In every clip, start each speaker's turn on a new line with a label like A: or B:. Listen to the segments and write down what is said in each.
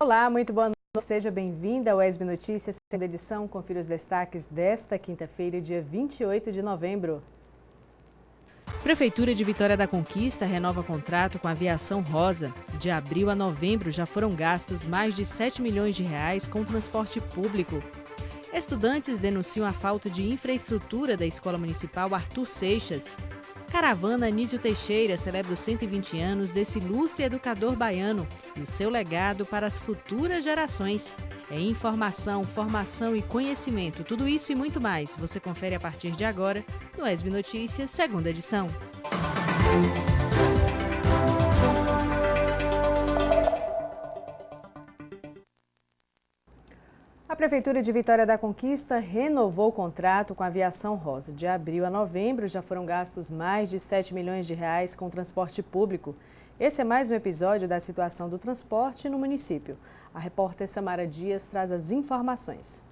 A: Olá, muito boa noite. Seja bem-vinda ao ESB Notícias, segunda edição. Confira os destaques desta quinta-feira, dia 28 de novembro.
B: Prefeitura de Vitória da Conquista renova contrato com a Aviação Rosa. De abril a novembro já foram gastos mais de 7 milhões de reais com transporte público. Estudantes denunciam a falta de infraestrutura da Escola Municipal Arthur Seixas. Caravana Anísio Teixeira celebra os 120 anos desse ilustre educador baiano e o seu legado para as futuras gerações. É informação, formação e conhecimento. Tudo isso e muito mais você confere a partir de agora no ESB Notícias, segunda edição.
A: A Prefeitura de Vitória da Conquista renovou o contrato com a Aviação Rosa. De abril a novembro já foram gastos mais de 7 milhões de reais com transporte público. Esse é mais um episódio da situação do transporte no município. A repórter Samara Dias traz as informações.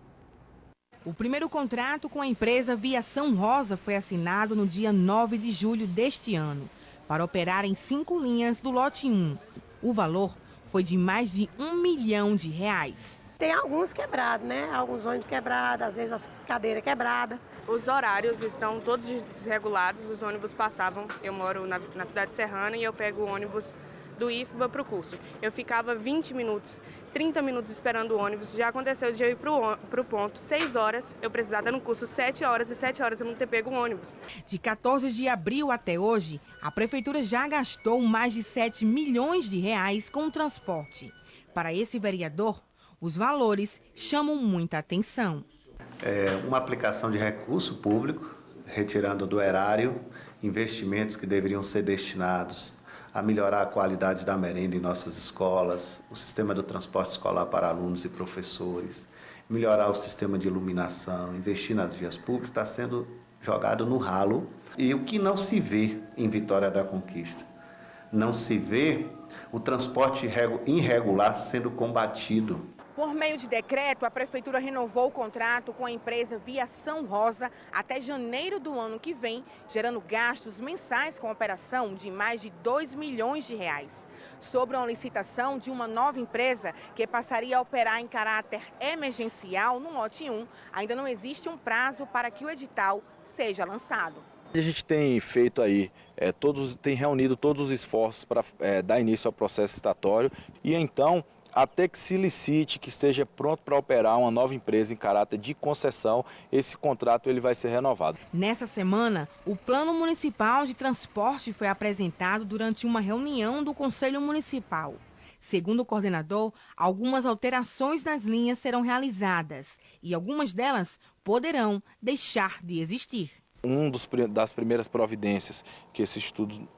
C: O primeiro contrato com a empresa Aviação Rosa foi assinado no dia 9 de julho deste ano, para operar em 5 linhas do lote 1. O valor foi de mais de R$ 1 milhão.
D: Tem alguns quebrados, né? Alguns ônibus quebrados, às vezes as cadeiras quebradas.
E: Os horários estão todos desregulados, os ônibus passavam. Eu moro na cidade serrana e eu pego o ônibus do IFBA para o curso. Eu ficava 20 minutos, 30 minutos esperando o ônibus. Já aconteceu de eu ir para o ponto 6 horas, eu precisava estar no curso 7 horas e 7 horas eu não ter pego o ônibus.
C: De 14 de abril até hoje, a Prefeitura já gastou mais de 7 milhões de reais com o transporte. Para esse vereador, os valores chamam muita atenção.
F: É uma aplicação de recurso público, retirando do erário investimentos que deveriam ser destinados a melhorar a qualidade da merenda em nossas escolas, o sistema do transporte escolar para alunos e professores, melhorar o sistema de iluminação, investir nas vias públicas, está sendo jogado no ralo. E o que não se vê em Vitória da Conquista? Não se vê o transporte irregular sendo combatido.
C: Por meio de decreto, a Prefeitura renovou o contrato com a empresa Aviação Rosa até janeiro do ano que vem, gerando gastos mensais com a operação de mais de R$ 2 milhões. Sobre uma licitação de uma nova empresa que passaria a operar em caráter emergencial no lote 1, ainda não existe um prazo para que o edital seja lançado.
G: A gente tem feito aí, tem reunido todos os esforços para dar início ao processo licitatório e então, até que se licite, que esteja pronto para operar uma nova empresa em caráter de concessão, esse contrato ele vai ser renovado.
C: Nessa semana, o Plano Municipal de Transporte foi apresentado durante uma reunião do Conselho Municipal. Segundo o coordenador, algumas alterações nas linhas serão realizadas e algumas delas poderão deixar de existir.
G: Das primeiras providências que esse estudo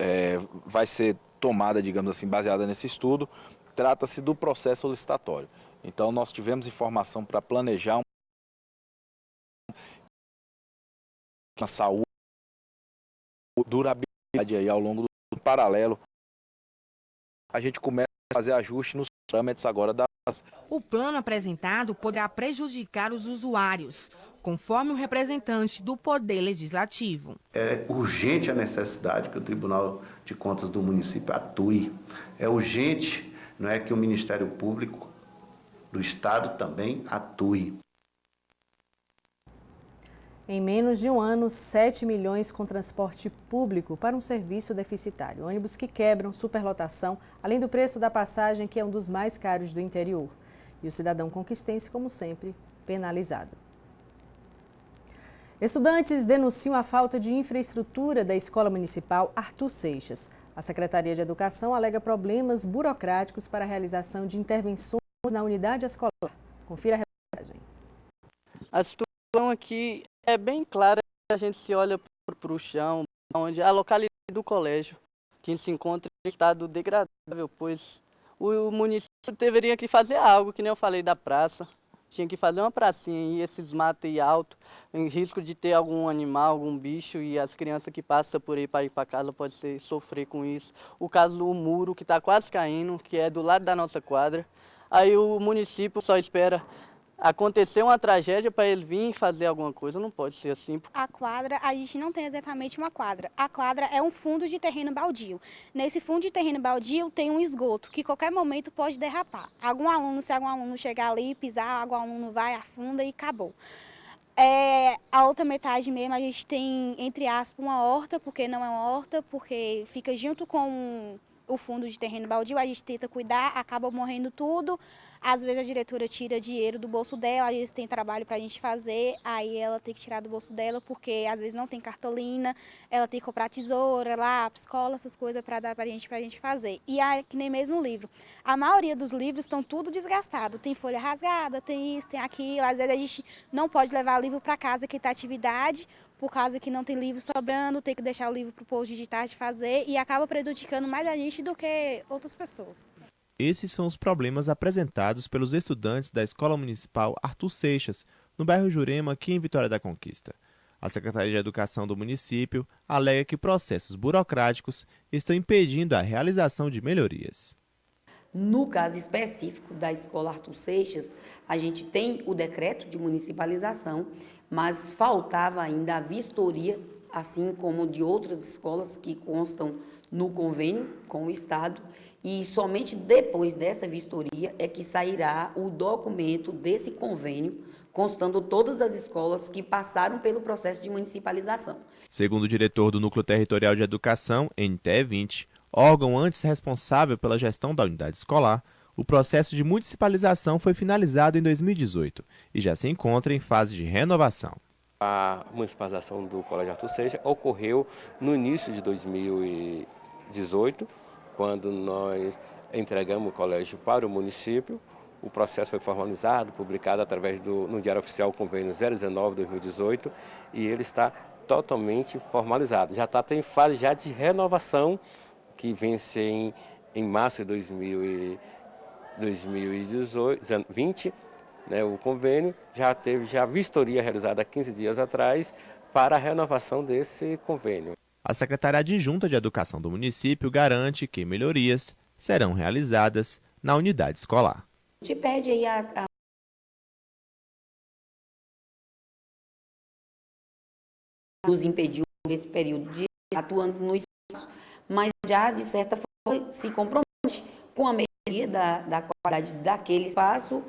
G: vai ser tomada, digamos assim, baseada nesse estudo, trata-se do processo licitatório. Então, nós tivemos informação para planejar uma saúde, durabilidade aí ao longo do paralelo. A gente começa a fazer ajuste nos parâmetros agora da...
C: O plano apresentado poderá prejudicar os usuários, conforme o representante do Poder Legislativo.
F: É urgente a necessidade que o Tribunal de Contas do município atue. É urgente, não é, que o Ministério Público do Estado também atue.
A: Em menos de um ano, 7 milhões com transporte público para um serviço deficitário. Ônibus que quebram, superlotação, além do preço da passagem, que é um dos mais caros do interior. E o cidadão conquistense, como sempre, penalizado. Estudantes denunciam a falta de infraestrutura da Escola Municipal Arthur Seixas. A Secretaria de Educação alega problemas burocráticos para a realização de intervenções na unidade escolar. Confira a reportagem.
H: A situação aqui é bem clara, a gente se olha para o chão, onde a localidade do colégio, que se encontra em estado degradável, pois o município deveria que fazer algo, que nem eu falei da praça. Tinha que fazer uma pracinha e esses matos aí alto, em risco de ter algum animal, algum bicho, e as crianças que passam por aí para ir para casa podem sofrer com isso. O caso do muro que está quase caindo, que é do lado da nossa quadra. Aí o município só espera acontecer uma tragédia para ele vir fazer alguma coisa, não pode ser assim.
I: A quadra, a gente não tem exatamente uma quadra. A quadra é um fundo de terreno baldio. Nesse fundo de terreno baldio tem um esgoto que qualquer momento pode derrapar. Se algum aluno chegar ali, pisar, algum aluno vai, afunda e acabou. A outra metade mesmo a gente tem, entre aspas, uma horta, porque não é uma horta, porque fica junto com o fundo de terreno baldio, a gente tenta cuidar, acaba morrendo tudo. Às vezes a diretora tira dinheiro do bolso dela, às vezes tem trabalho para a gente fazer, aí ela tem que tirar do bolso dela, porque às vezes não tem cartolina, ela tem que comprar tesoura, lápis, cola, essas coisas para dar para a gente fazer. E que nem mesmo o livro. A maioria dos livros estão tudo desgastado, tem folha rasgada, tem isso, tem aquilo. Às vezes a gente não pode levar livro para casa que está atividade, por causa que não tem livro sobrando, tem que deixar o livro para o posto de tarde fazer e acaba prejudicando mais a gente do que outras pessoas.
J: Esses são os problemas apresentados pelos estudantes da Escola Municipal Arthur Seixas, no bairro Jurema, aqui em Vitória da Conquista. A Secretaria de Educação do município alega que processos burocráticos estão impedindo a realização de melhorias.
K: No caso específico da Escola Arthur Seixas, a gente tem o decreto de municipalização, mas faltava ainda a vistoria, assim como de outras escolas que constam no convênio com o Estado, e somente depois dessa vistoria é que sairá o documento desse convênio, constando todas as escolas que passaram pelo processo de municipalização.
J: Segundo o diretor do Núcleo Territorial de Educação, NTE20, órgão antes responsável pela gestão da unidade escolar, o processo de municipalização foi finalizado em 2018 e já se encontra em fase de renovação.
L: A municipalização do Colégio Arthur Seixas ocorreu no início de 2018, quando nós entregamos o colégio para o município. O processo foi formalizado, publicado no Diário Oficial o Convênio 019/2018, e ele está totalmente formalizado. Já está em fase de renovação, que vence em março de 2020, né, o convênio. Já teve a vistoria realizada há 15 dias atrás para a renovação desse convênio.
J: A Secretaria Adjunta de Educação do município garante que melhorias serão realizadas na unidade escolar.
K: A gente pede aí nos impediu nesse período de atuando no espaço, mas já, de certa forma, se compromete com a melhoria da qualidade daquele espaço,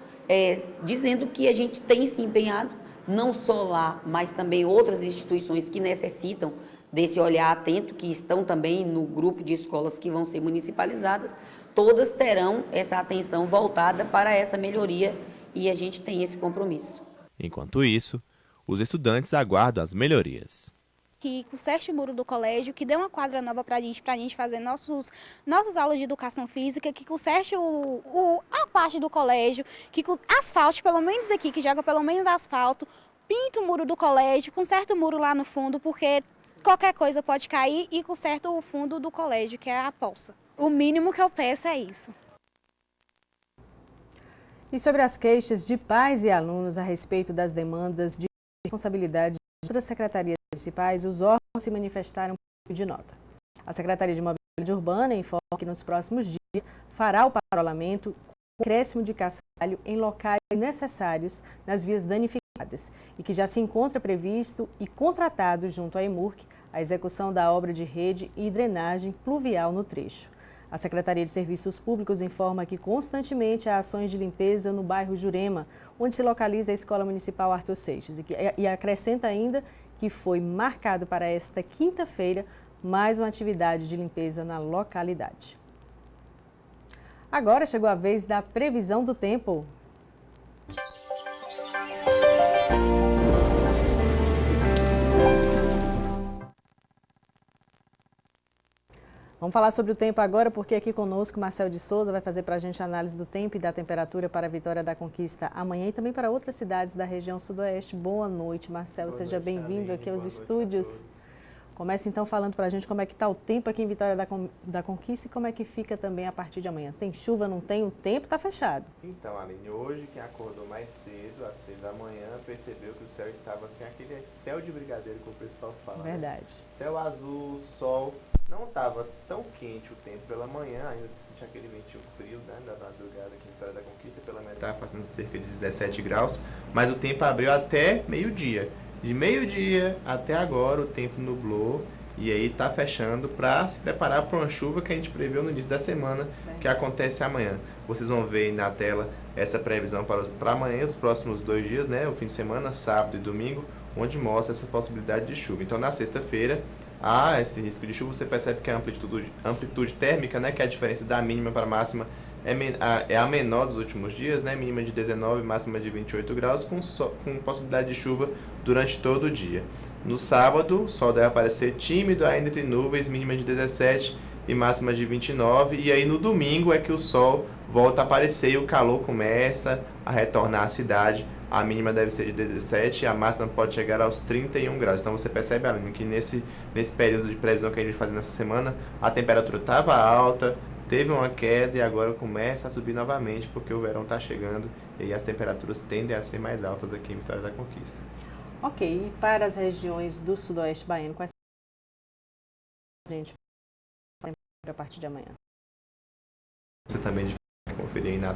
K: dizendo que a gente tem se empenhado, não só lá, mas também outras instituições que necessitam desse olhar atento, que estão também no grupo de escolas que vão ser municipalizadas, todas terão essa atenção voltada para essa melhoria e a gente tem esse compromisso.
J: Enquanto isso, os estudantes aguardam as melhorias.
I: Que conserte o muro do colégio, que dê uma quadra nova para a gente fazer nossas aulas de educação física, que conserte a parte do colégio, que asfalte pelo menos aqui, que joga pelo menos asfalto, pinta o muro do colégio, conserta o muro lá no fundo, porque qualquer coisa pode cair, e conserta o fundo do colégio, que é a poça. O mínimo que eu peço é isso.
A: E sobre as queixas de pais e alunos a respeito das demandas de responsabilidade de outras secretarias municipais, os órgãos se manifestaram por de nota. A Secretaria de Mobilidade Urbana informa que nos próximos dias fará o parolamento com acréscimo de cascalho em locais necessários nas vias danificadas e que já se encontra previsto e contratado junto à EMURC a execução da obra de rede e drenagem pluvial no trecho. A Secretaria de Serviços Públicos informa que constantemente há ações de limpeza no bairro Jurema, onde se localiza a Escola Municipal Arthur Seixas, e acrescenta ainda que foi marcado para esta quinta-feira mais uma atividade de limpeza na localidade. Agora chegou a vez da previsão do tempo. Vamos falar sobre o tempo agora, porque aqui conosco Marcel de Souza vai fazer para a gente a análise do tempo e da temperatura para a Vitória da Conquista amanhã e também para outras cidades da região sudoeste. Boa noite, Marcel. Seja bem-vindo aqui aos estúdios. Comece então falando para a gente como é que está o tempo aqui em Vitória da Conquista e como é que fica também a partir de amanhã. Tem chuva, não tem? O tempo está fechado.
M: Então, Aline, hoje quem acordou mais cedo, às 6 da manhã, percebeu que o céu estava assim, aquele céu de brigadeiro que o pessoal fala.
A: Verdade.
M: Né? Céu azul, sol, Não estava tão quente o tempo pela manhã, ainda senti aquele ventinho frio, né, da madrugada aqui em Vitória da Conquista, pela manhã estava fazendo cerca de 17 graus, mas o tempo abriu até meio-dia. De meio-dia até agora o tempo nublou e aí está fechando para se preparar para uma chuva que a gente preveu no início da semana, que acontece amanhã. Vocês vão ver aí na tela essa previsão para amanhã, os próximos 2 dias, né, o fim de semana, sábado e domingo, onde mostra essa possibilidade de chuva. Então na sexta-feira há esse risco de chuva, você percebe que a amplitude térmica, né, que é a diferença da mínima para a máxima, é a menor dos últimos dias, né, mínima de 19, máxima de 28 graus, com possibilidade de chuva durante todo o dia. No sábado, o sol deve aparecer tímido ainda entre nuvens, mínima de 17 e máxima de 29, e aí no domingo é que o sol volta a aparecer e o calor começa a retornar à cidade. A mínima deve ser de 17 e a máxima pode chegar aos 31 graus. Então você percebe, aluno, que nesse período de previsão que a gente faz nessa semana, a temperatura estava alta, teve uma queda e agora começa a subir novamente porque o verão está chegando e aí as temperaturas tendem a ser mais altas aqui em Vitória da Conquista.
A: Ok, e para as regiões do sudoeste baiano, quais a gente a partir de amanhã?
M: Você também vai conferir aí na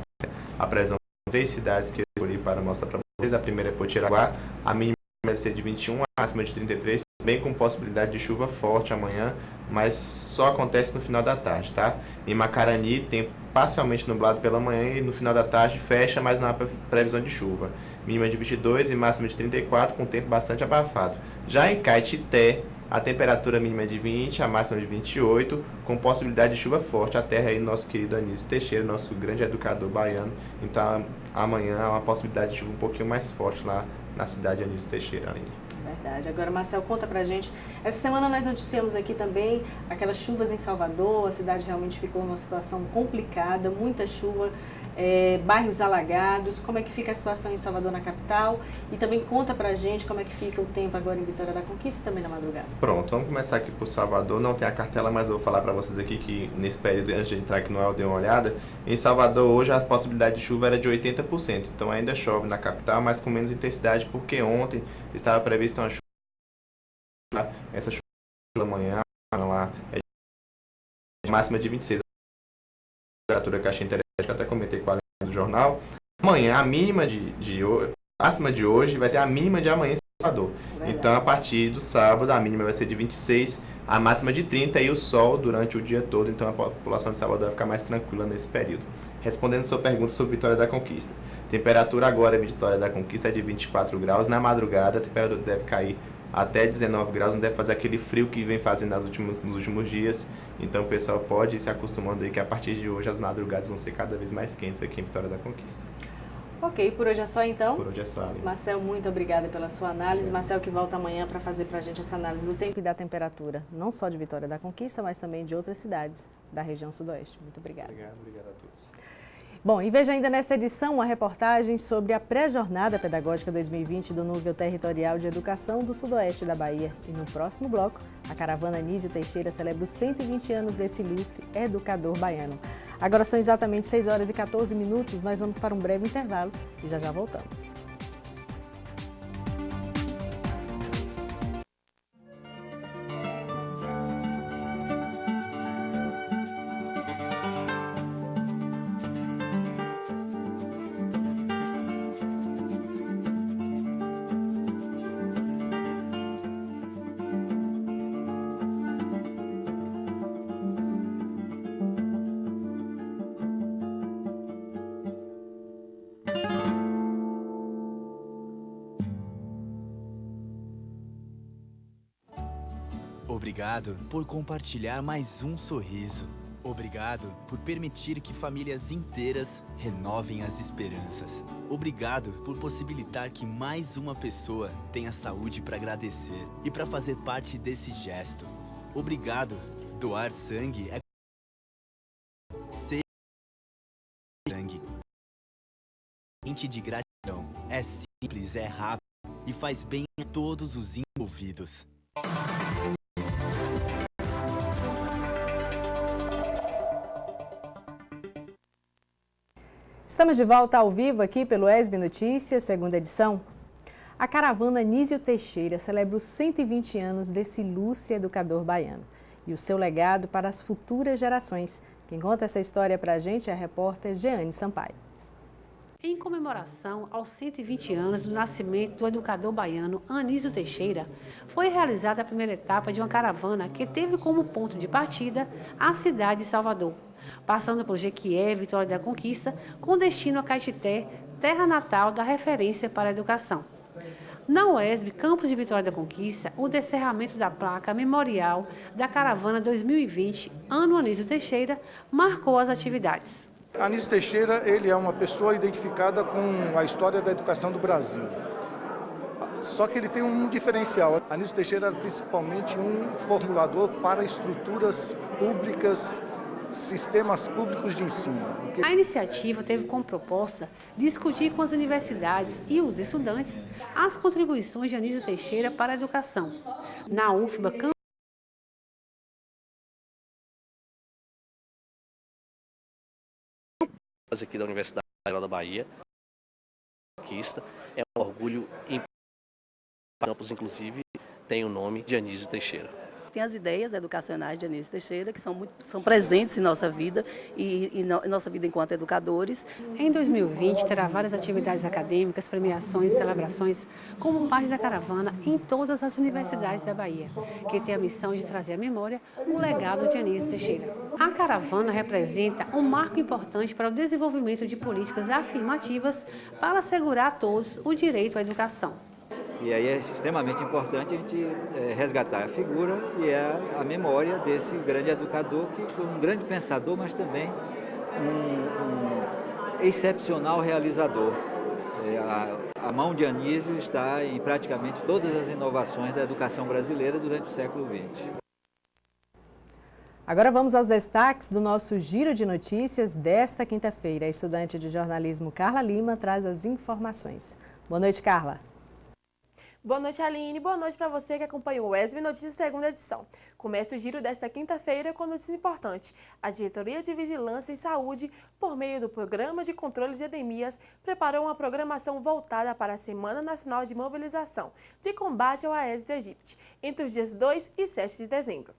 M: a previsão de 3 cidades que eu escolhi para mostrar para vocês. A primeira é Potiraguá, a mínima deve ser de 21, a máxima de 33, também com possibilidade de chuva forte amanhã, mas só acontece no final da tarde, tá? Em Macarani tem parcialmente nublado pela manhã e no final da tarde fecha, mas não há previsão de chuva. Mínima de 22 e máxima de 34, com tempo bastante abafado. Já em Caetité, a temperatura mínima é de 20, a máxima de 28, com possibilidade de chuva forte. A terra aí, nosso querido Anísio Teixeira, nosso grande educador baiano. Então, amanhã há uma possibilidade de chuva um pouquinho mais forte lá na cidade de Anísio Teixeira, Aline.
A: Verdade. Agora, Marcel, conta pra gente. Essa semana nós noticiamos aqui também aquelas chuvas em Salvador. A cidade realmente ficou numa situação complicada, muita chuva. Bairros alagados, como é que fica a situação em Salvador, na capital, e também conta pra gente como é que fica o tempo agora em Vitória da Conquista e também na madrugada.
M: Pronto, vamos começar aqui por Salvador. Não tem a cartela, mas eu vou falar para vocês aqui que nesse período, antes de entrar aqui no ar, eu dei uma olhada. Em Salvador hoje a possibilidade de chuva era de 80%, então ainda chove na capital, mas com menos intensidade, porque ontem estava prevista uma chuva, essa chuva pela manhã lá é de máxima de 26. A temperatura que eu achei interessante, que eu até comentei com a do jornal. Amanhã, a mínima máxima de hoje vai ser a mínima de amanhã em Salvador. Então, a partir do sábado, a mínima vai ser de 26, a máxima de 30 e o sol durante o dia todo. Então, a população de Salvador vai ficar mais tranquila nesse período. Respondendo sua pergunta sobre Vitória da Conquista. Temperatura agora em Vitória da Conquista é de 24 graus. Na madrugada, a temperatura deve cair até 19 graus, não deve fazer aquele frio que vem fazendo nos últimos dias. Então o pessoal pode ir se acostumando aí que a partir de hoje as madrugadas vão ser cada vez mais quentes aqui em Vitória da Conquista.
A: Ok, por hoje é só então?
M: Por hoje é só, Aline.
A: Marcel, muito obrigada pela sua análise. Marcel que volta amanhã para fazer para a gente essa análise do tempo e da temperatura, não só de Vitória da Conquista, mas também de outras cidades da região sudoeste. Muito obrigada.
M: Obrigado a todos.
A: Bom, e veja ainda nesta edição uma reportagem sobre a pré-jornada pedagógica 2020 do Núcleo Territorial de Educação do Sudoeste da Bahia. E no próximo bloco, a caravana Anísio Teixeira celebra os 120 anos desse ilustre educador baiano. Agora são exatamente 6 horas e 14 minutos, nós vamos para um breve intervalo e já voltamos.
N: Obrigado por compartilhar mais um sorriso. Obrigado por permitir que famílias inteiras renovem as esperanças. Obrigado por possibilitar que mais uma pessoa tenha saúde para agradecer e para fazer parte desse gesto. Obrigado. Doar sangue é sangue. De gratidão. É simples, é rápido e faz bem a todos os envolvidos.
A: Estamos de volta ao vivo aqui pelo ESB Notícias, segunda edição. A caravana Anísio Teixeira celebra os 120 anos desse ilustre educador baiano. e o seu legado para as futuras gerações. Quem conta essa história para a gente é a repórter Jeane Sampaio.
O: Em comemoração aos 120 anos do nascimento do educador baiano Anísio Teixeira, foi realizada a primeira etapa de uma caravana que teve como ponto de partida a cidade de Salvador, passando por Jequié, Vitória da Conquista, com destino a Caetité, terra natal da referência para a educação. Na UESB, campus de Vitória da Conquista, o descerramento da placa memorial da caravana 2020, ano Anísio Teixeira, marcou as atividades.
P: Anísio Teixeira, ele é uma pessoa identificada com a história da educação do Brasil. Só que ele tem um diferencial. Anísio Teixeira era principalmente um formulador para estruturas públicas, sistemas públicos de ensino.
O: A iniciativa teve como proposta discutir com as universidades e os estudantes as contribuições de Anísio Teixeira para a educação. Na UFBA,
Q: aqui da Universidade Federal da Bahia, é um orgulho em campus, inclusive, tem o nome de Anísio Teixeira.
R: Tem as ideias educacionais de Anísio Teixeira, que são presentes em nossa vida e em nossa vida enquanto educadores.
O: Em 2020, terá várias atividades acadêmicas, premiações e celebrações como parte da caravana em todas as universidades da Bahia, que tem a missão de trazer à memória o legado de Anísio Teixeira. A caravana representa um marco importante para o desenvolvimento de políticas afirmativas para assegurar a todos o direito à educação.
S: E aí é extremamente importante a gente resgatar a figura e a memória desse grande educador, que foi um grande pensador, mas também um excepcional realizador. A mão de Anísio está em praticamente todas as inovações da educação brasileira durante o século XX.
A: Agora vamos aos destaques do nosso Giro de Notícias desta quinta-feira. A estudante de jornalismo Carla Lima traz as informações. Boa noite, Carla.
T: Boa noite, Aline. Boa noite para você que acompanhou o UESB Notícias segunda edição. Começa o giro desta quinta-feira com notícia importante. A Diretoria de Vigilância e Saúde, por meio do Programa de Controle de Endemias, preparou uma programação voltada para a Semana Nacional de Mobilização de Combate ao Aedes aegypti, entre os dias 2 e 7 de dezembro.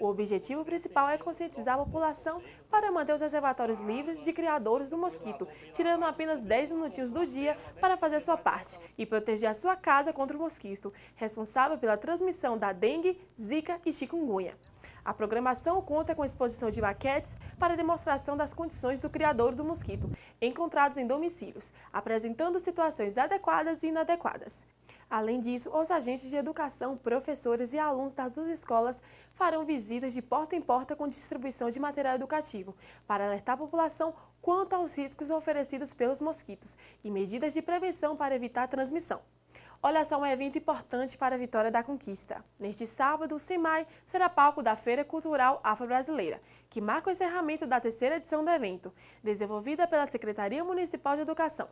T: O objetivo principal é conscientizar a população para manter os reservatórios livres de criadouros do mosquito, tirando apenas 10 minutinhos do dia para fazer sua parte e proteger a sua casa contra o mosquito, responsável pela transmissão da dengue, zika e chikungunya. A programação conta com exposição de maquetes para demonstração das condições do criadouro do mosquito, encontrados em domicílios, apresentando situações adequadas e inadequadas. Além disso, os agentes de educação, professores e alunos das duas escolas farão visitas de porta em porta com distribuição de material educativo, para alertar a população quanto aos riscos oferecidos pelos mosquitos e medidas de prevenção para evitar a transmissão. Olha só um evento importante para a Vitória da Conquista. Neste sábado, o SEMAI será palco da Feira Cultural Afro-Brasileira, que marca o encerramento da terceira edição do evento, desenvolvida pela Secretaria Municipal de Educação.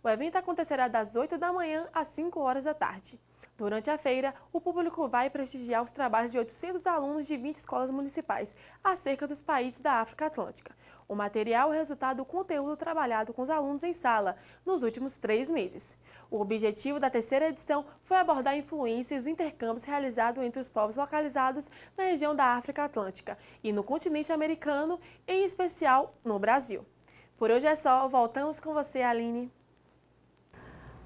T: O evento acontecerá das 8 da manhã às 5 horas da tarde. Durante a feira, o público vai prestigiar os trabalhos de 800 alunos de 20 escolas municipais acerca dos países da África Atlântica. O material é resultado do conteúdo trabalhado com os alunos em sala nos últimos 3 meses. O objetivo da terceira edição foi abordar a influência e os intercâmbios realizados entre os povos localizados na região da África Atlântica e no continente americano, em especial no Brasil. Por hoje é só, voltamos com você, Aline.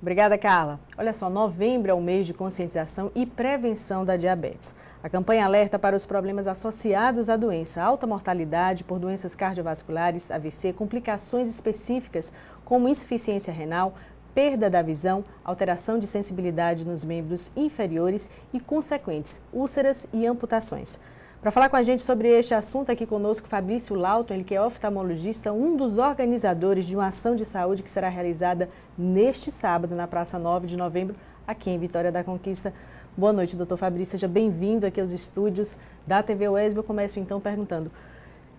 A: Obrigada, Carla. Olha só, novembro é o mês de conscientização e prevenção da diabetes. A campanha alerta para os problemas associados à doença, alta mortalidade por doenças cardiovasculares, AVC, complicações específicas como insuficiência renal, perda da visão, alteração de sensibilidade nos membros inferiores e consequentes úlceras e amputações. Para falar com a gente sobre este assunto, aqui conosco Fabrício Lauton, ele que é oftalmologista, um dos organizadores de uma ação de saúde que será realizada neste sábado na Praça 9 de Novembro, aqui em Vitória da Conquista. Boa noite, doutor Fabrício, seja bem-vindo aqui aos estúdios da TV UESB. Eu começo então perguntando,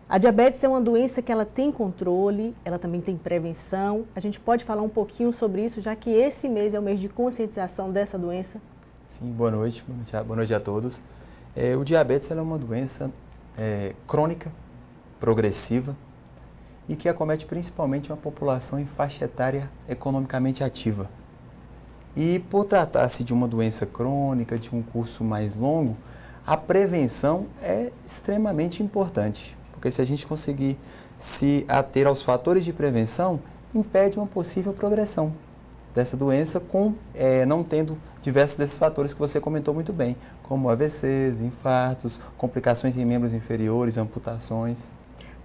A: a diabetes é uma doença que ela tem controle, ela também tem prevenção. A gente pode falar um pouquinho sobre isso, já que esse mês é o mês de conscientização dessa doença?
U: Sim, boa noite a todos. O diabetes é uma doença crônica, progressiva e que acomete principalmente uma população em faixa etária economicamente ativa. E por tratar-se de uma doença crônica, de um curso mais longo, a prevenção é extremamente importante, porque se a gente conseguir se ater aos fatores de prevenção, impede uma possível progressão dessa doença, não tendo diversos desses fatores que você comentou muito bem, como AVCs, infartos, complicações em membros inferiores, amputações.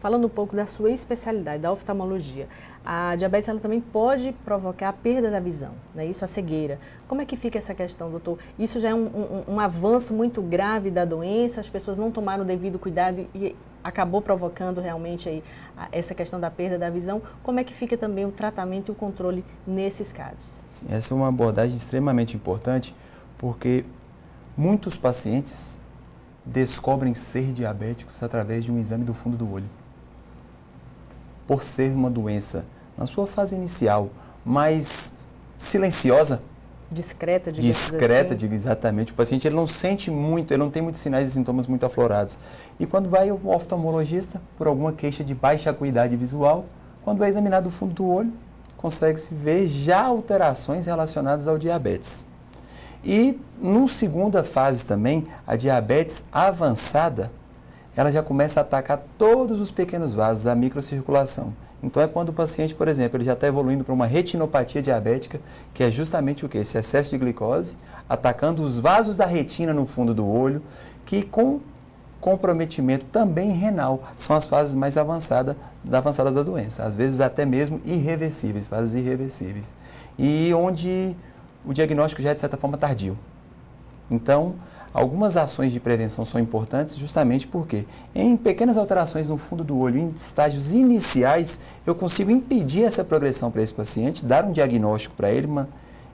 A: Falando um pouco da sua especialidade, da oftalmologia, a diabetes ela também pode provocar a perda da visão, né? Isso, a cegueira. Como é que fica essa questão, doutor? Isso já é um avanço muito grave da doença, as pessoas não tomaram o devido cuidado e acabou provocando realmente aí essa questão da perda da visão. Como é que fica também o tratamento e o controle nesses casos?
U: Sim, essa é uma abordagem extremamente importante, porque muitos pacientes descobrem ser diabéticos através de um exame do fundo do olho. Por ser uma doença, na sua fase inicial, mais silenciosa,
A: discreta,
U: digo, exatamente. O paciente ele não sente muito, ele não tem muitos sinais e sintomas muito aflorados. E quando vai ao oftalmologista, por alguma queixa de baixa acuidade visual, quando é examinado o fundo do olho, consegue-se ver já alterações relacionadas ao diabetes. E, numa segunda fase também, a diabetes avançada, ela já começa a atacar todos os pequenos vasos, a microcirculação. Então, é quando o paciente, por exemplo, ele já está evoluindo para uma retinopatia diabética, que é justamente o quê? Esse excesso de glicose, atacando os vasos da retina no fundo do olho, que com comprometimento também renal, são as fases mais avançadas da doença, às vezes até mesmo irreversíveis, fases irreversíveis. E onde o diagnóstico já é, de certa forma, tardio. Então, algumas ações de prevenção são importantes justamente porque em pequenas alterações no fundo do olho, em estágios iniciais, eu consigo impedir essa progressão para esse paciente, dar um diagnóstico para ele,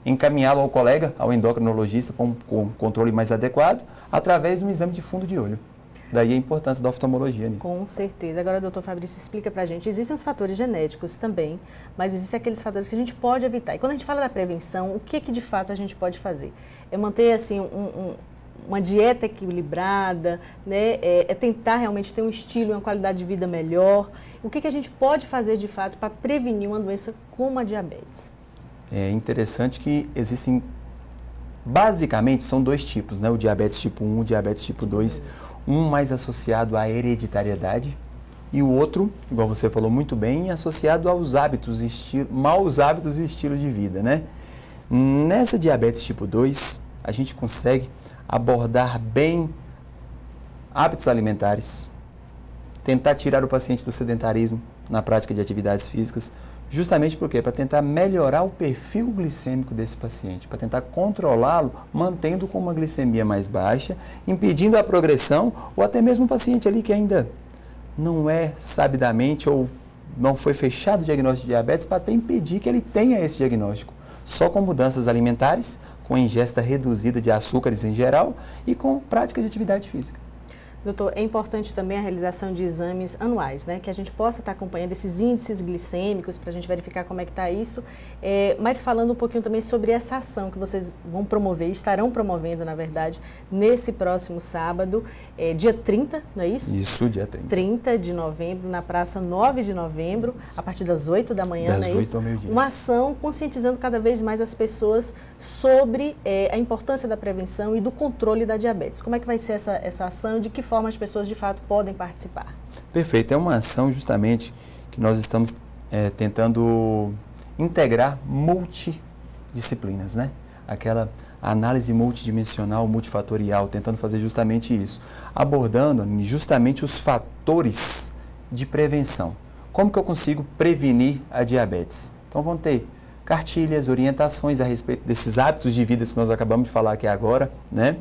U: encaminhá-lo ao colega, ao endocrinologista com controle mais adequado, através de um exame de fundo de olho. Daí a importância da oftalmologia nisso.
A: Com certeza. Agora, doutor Fabrício, explica pra gente. Existem os fatores genéticos também, mas existem aqueles fatores que a gente pode evitar. E quando a gente fala da prevenção, o que de fato a gente pode fazer? É manter, assim, uma dieta equilibrada, né? É tentar realmente ter um estilo e uma qualidade de vida melhor. O que a gente pode fazer, de fato, para prevenir uma doença como a diabetes?
U: É interessante que existem, basicamente, são dois tipos, né? O diabetes tipo 1 e o diabetes tipo 2. Um mais associado à hereditariedade e o outro, igual você falou muito bem, associado aos hábitos, maus hábitos e estilo de vida, né? Nessa diabetes tipo 2, a gente consegue abordar bem hábitos alimentares, tentar tirar o paciente do sedentarismo na prática de atividades físicas, justamente porque para tentar melhorar o perfil glicêmico desse paciente, para tentar controlá-lo, mantendo com uma glicemia mais baixa, impedindo a progressão, ou até mesmo o paciente ali que ainda não é sabidamente ou não foi fechado o diagnóstico de diabetes, para até impedir que ele tenha esse diagnóstico. Só com mudanças alimentares, com ingesta reduzida de açúcares em geral e com práticas de atividade física.
A: Doutor, é importante também a realização de exames anuais, né? Que a gente possa estar acompanhando esses índices glicêmicos para a gente verificar como é que está isso. Mas falando um pouquinho também sobre essa ação que vocês vão promover, estarão promovendo, na verdade, nesse próximo sábado, dia 30, não é isso?
U: Isso, dia 30.
A: 30 de novembro, na Praça 9 de Novembro, a partir das 8 da manhã,
U: das 8 ao meio-dia.
A: Uma ação conscientizando cada vez mais as pessoas sobre a importância da prevenção e do controle da diabetes. Como é que vai ser essa ação e de que forma as pessoas de fato podem participar?
U: Perfeito, é uma ação justamente que nós estamos tentando integrar multidisciplinas, né? Aquela análise multidimensional, multifatorial, tentando fazer justamente isso, abordando justamente os fatores de prevenção. Como que eu consigo prevenir a diabetes? Então vão ter cartilhas, orientações a respeito desses hábitos de vida que nós acabamos de falar aqui agora, né?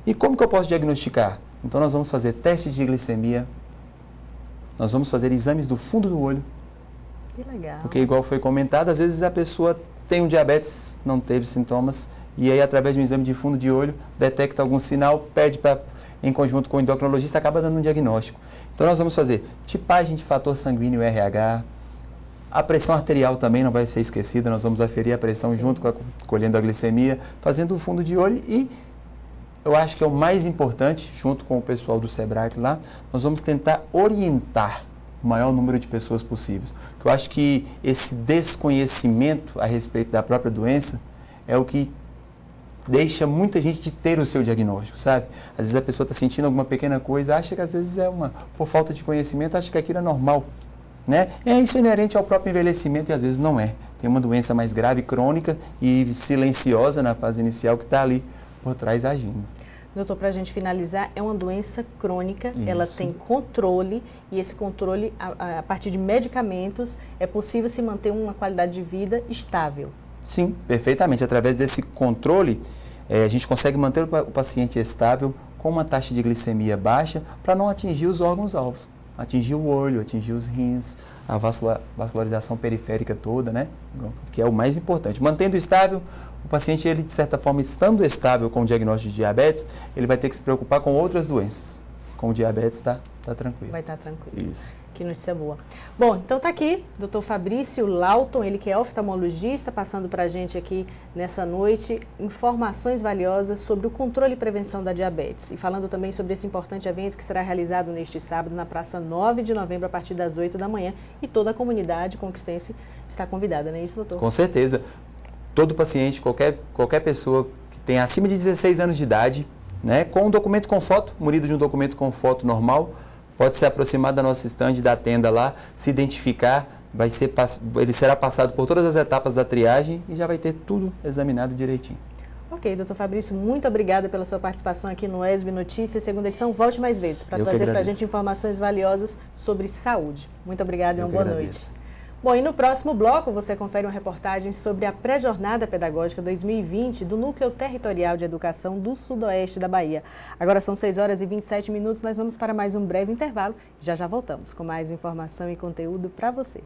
U: E como que eu posso diagnosticar? Então nós vamos fazer testes de glicemia, nós vamos fazer exames do fundo do olho.
A: Que legal.
U: Porque igual foi comentado, às vezes a pessoa tem um diabetes, não teve sintomas, e aí através de um exame de fundo de olho, detecta algum sinal, pede para, em conjunto com o endocrinologista, acaba dando um diagnóstico. Então nós vamos fazer tipagem de fator sanguíneo RH, a pressão arterial também não vai ser esquecida, nós vamos aferir a pressão junto com colhendo a glicemia, fazendo o fundo de olho e eu acho que é o mais importante, junto com o pessoal do SEBRAC lá, nós vamos tentar orientar o maior número de pessoas possíveis. Eu acho que esse desconhecimento a respeito da própria doença é o que deixa muita gente de ter o seu diagnóstico, sabe? Às vezes a pessoa está sentindo alguma pequena coisa, acha que às vezes por falta de conhecimento, acha que aquilo é normal, né? Isso é inerente ao próprio envelhecimento e às vezes não é. Tem uma doença mais grave, crônica e silenciosa na fase inicial que está ali por trás agindo.
A: Doutor, para a gente finalizar, é uma doença crônica,
U: Isso.
A: Ela tem controle e esse controle, a partir de medicamentos, é possível se manter uma qualidade de vida estável.
U: Sim, perfeitamente. Através desse controle, a gente consegue manter o paciente estável com uma taxa de glicemia baixa para não atingir os órgãos-alvos. Atingir o olho, atingir os rins, a vascularização periférica toda, né? Que é o mais importante. Mantendo estável, o paciente, ele de certa forma, estando estável com o diagnóstico de diabetes, ele vai ter que se preocupar com outras doenças. Com o diabetes está tranquilo.
A: Vai estar tranquilo.
U: Isso.
A: Que notícia boa. Bom, então tá aqui, Dr. Fabrício Lauton, ele que é oftalmologista, passando para a gente aqui nessa noite informações valiosas sobre o controle e prevenção da diabetes. E falando também sobre esse importante evento que será realizado neste sábado na Praça 9 de Novembro, a partir das 8 da manhã. E toda a comunidade conquistense está convidada, não é isso, doutor?
U: Com certeza. Todo paciente, qualquer pessoa que tenha acima de 16 anos de idade, né, com um documento com foto, munido de um documento com foto normal, pode se aproximar da nossa estande, da tenda lá, se identificar, ele será passado por todas as etapas da triagem e já vai ter tudo examinado direitinho.
A: Ok, doutor Fabrício, muito obrigada pela sua participação aqui no ESB Notícias, segunda edição. Volte mais vezes para trazer para a gente informações valiosas sobre saúde. Muito obrigada e uma boa noite. Bom, e no próximo bloco você confere uma reportagem sobre a Pré-Jornada Pedagógica 2020 do Núcleo Territorial de Educação do Sudoeste da Bahia. Agora são 6 horas e 27 minutos, nós vamos para mais um breve intervalo. Já voltamos com mais informação e conteúdo para você.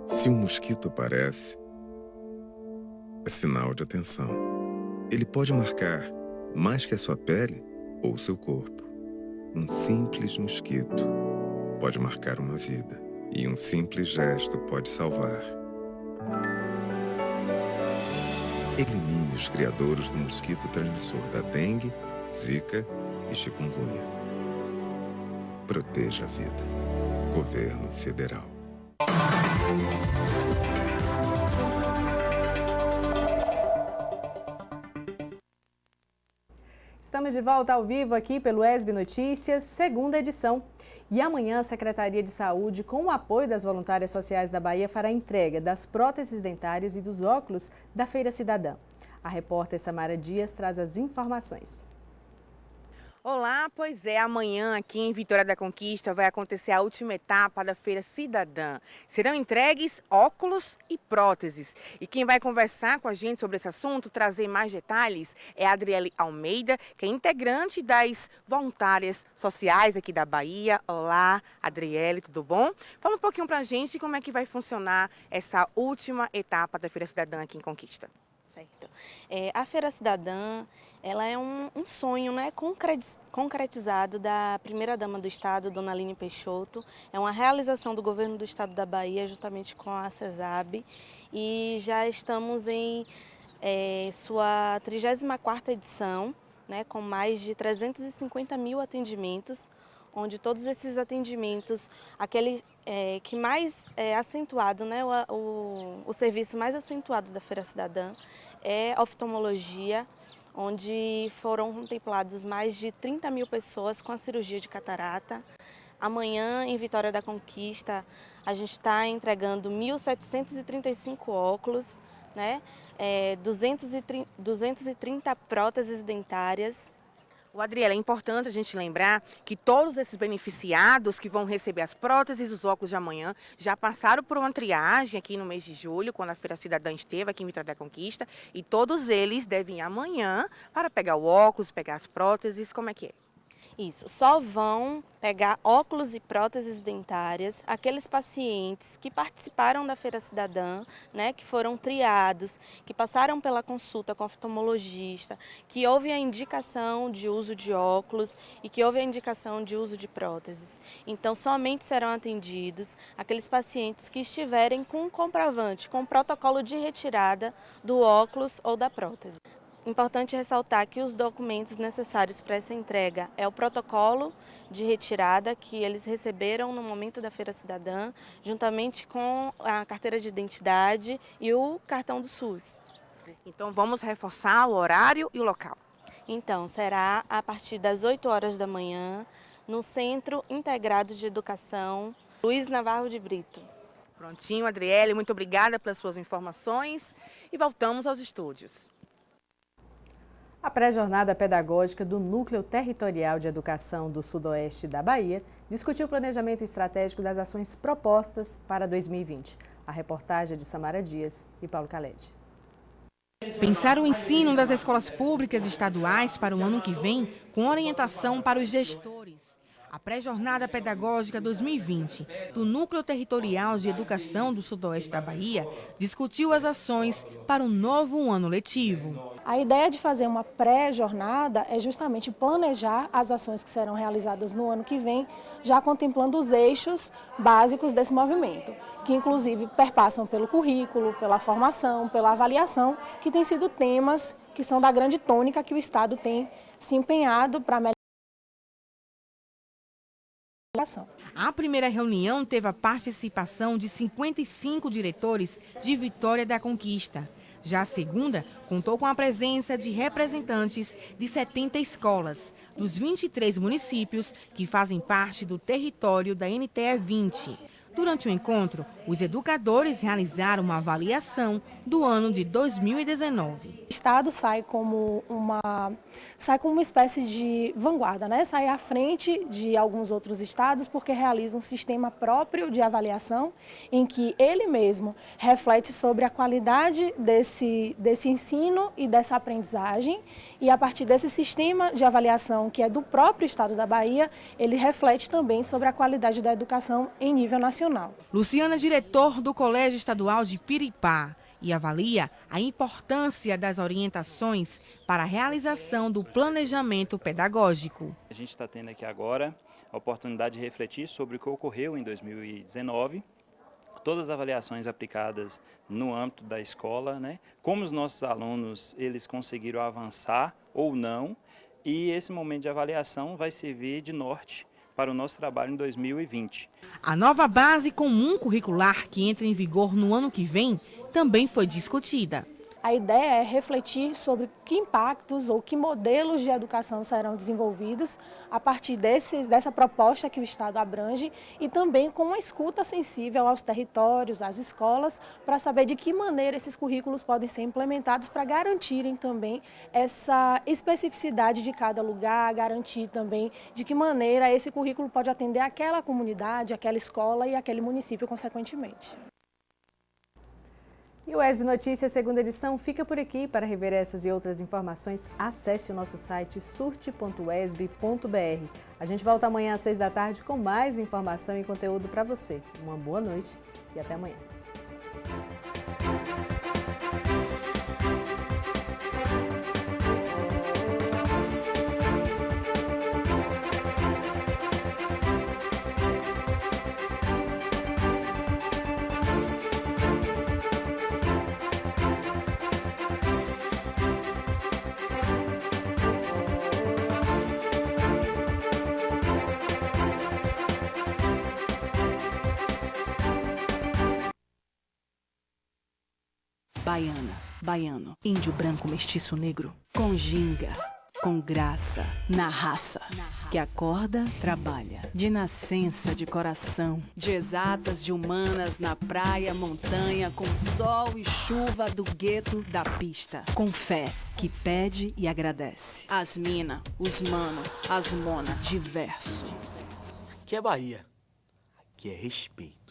B: Se um mosquito aparece, é sinal de atenção. Ele pode marcar mais que a sua pele ou seu corpo. Um simples mosquito pode marcar uma vida e um simples gesto pode salvar. Elimine os criadores do mosquito transmissor da dengue, zika e chikungunya. Proteja a vida. Governo Federal.
A: Estamos de volta ao vivo aqui pelo ESB Notícias, segunda edição. E amanhã a Secretaria de Saúde, com o apoio das voluntárias sociais da Bahia, fará a entrega das próteses dentárias e dos óculos da Feira Cidadã. A repórter Samara Dias traz as informações.
C: Olá, pois é, amanhã aqui em Vitória da Conquista vai acontecer a última etapa da Feira Cidadã. Serão entregues óculos e próteses. E quem vai conversar com a gente sobre esse assunto, trazer mais detalhes, é a Adriele Almeida, que é integrante das voluntárias sociais aqui da Bahia. Olá, Adriele, tudo bom? Fala um pouquinho pra gente como é que vai funcionar essa última etapa da Feira Cidadã aqui em Conquista.
V: Certo. A Feira Cidadã, ela é um sonho, né, concretizado da primeira-dama do Estado, Dona Aline Peixoto. É uma realização do governo do Estado da Bahia, juntamente com a CESAB. E já estamos em sua 34ª edição, né, com mais de 350 mil atendimentos, onde todos esses atendimentos, aquele que mais é acentuado, né, o serviço mais acentuado da Feira Cidadã é a oftalmologia, onde foram contemplados mais de 30 mil pessoas com a cirurgia de catarata. Amanhã, em Vitória da Conquista, a gente está entregando 1.735 óculos, né, 230 próteses dentárias.
C: Adriela, é importante a gente lembrar que todos esses beneficiados que vão receber as próteses e os óculos de amanhã já passaram por uma triagem aqui no mês de julho, quando a Feira Cidadã esteve aqui em Vitória da Conquista, e todos eles devem ir amanhã para pegar o óculos, pegar as próteses. Como é que é?
V: Isso, só vão pegar óculos e próteses dentárias aqueles pacientes que participaram da Feira Cidadã, né, que foram triados, que passaram pela consulta com oftalmologista, que houve a indicação de uso de óculos e que houve a indicação de uso de próteses. Então, somente serão atendidos aqueles pacientes que estiverem com um comprovante, com um protocolo de retirada do óculos ou da prótese. Importante ressaltar que os documentos necessários para essa entrega é o protocolo de retirada que eles receberam no momento da Feira Cidadã, juntamente com a carteira de identidade e o cartão do SUS.
C: Então vamos reforçar o horário e o local.
V: Então, será a partir das 8 horas da manhã, no Centro Integrado de Educação Luiz Navarro de Brito.
C: Prontinho, Adriele, muito obrigada pelas suas informações e voltamos aos estúdios.
A: A pré-jornada pedagógica do Núcleo Territorial de Educação do Sudoeste da Bahia discutiu o planejamento estratégico das ações propostas para 2020. A reportagem é de Samara Dias e Paulo Caled.
C: Pensar o ensino das escolas públicas estaduais para o ano que vem, com orientação para os gestores. A pré-jornada pedagógica 2020 do Núcleo Territorial de Educação do Sudoeste da Bahia discutiu as ações para o novo ano letivo.
D: A ideia de fazer uma pré-jornada é justamente planejar as ações que serão realizadas no ano que vem, já contemplando os eixos básicos desse movimento, que inclusive perpassam pelo currículo, pela formação, pela avaliação, que têm sido temas que são da grande tônica que o Estado tem se empenhado para melhorar.
C: A primeira reunião teve a participação de 55 diretores de Vitória da Conquista. Já a segunda contou com a presença de representantes de 70 escolas, dos 23 municípios que fazem parte do território da NTE 20. Durante o encontro, os educadores realizaram uma avaliação do ano de 2019.
D: O Estado sai como uma espécie de vanguarda, né? Sai à frente de alguns outros estados porque realiza um sistema próprio de avaliação em que ele mesmo reflete sobre a qualidade desse ensino e dessa aprendizagem, e a partir desse sistema de avaliação que é do próprio estado da Bahia, ele reflete também sobre a qualidade da educação em nível nacional.
C: Luciana é diretor do Colégio Estadual de Piripá e avalia a importância das orientações para a realização do planejamento pedagógico.
E: A gente está tendo aqui agora a oportunidade de refletir sobre o que ocorreu em 2019, todas as avaliações aplicadas no âmbito da escola, né? Como os nossos alunos eles conseguiram avançar ou não, e esse momento de avaliação vai servir de norte para o nosso trabalho em 2020.
C: A nova base comum curricular que entra em vigor no ano que vem também foi discutida.
D: A ideia é refletir sobre que impactos ou que modelos de educação serão desenvolvidos a partir dessa proposta que o Estado abrange, e também com uma escuta sensível aos territórios, às escolas, para saber de que maneira esses currículos podem ser implementados para garantirem também essa especificidade de cada lugar, garantir também de que maneira esse currículo pode atender aquela comunidade, aquela escola e aquele município consequentemente.
A: E o ESB Notícias, segunda edição, fica por aqui. Para rever essas e outras informações, acesse o nosso site surte.esb.br. A gente volta amanhã às 6 da tarde com mais informação e conteúdo para você. Uma boa noite e até amanhã.
W: Baiana, baiano, índio branco, mestiço negro, com ginga, com graça, na raça, que acorda, trabalha, de nascença, de coração, de exatas, de humanas, na praia, montanha, com sol e chuva do gueto, da pista, com fé, que pede e agradece. As mina, os mano, as mona, diverso.
X: Aqui é Bahia, aqui é respeito.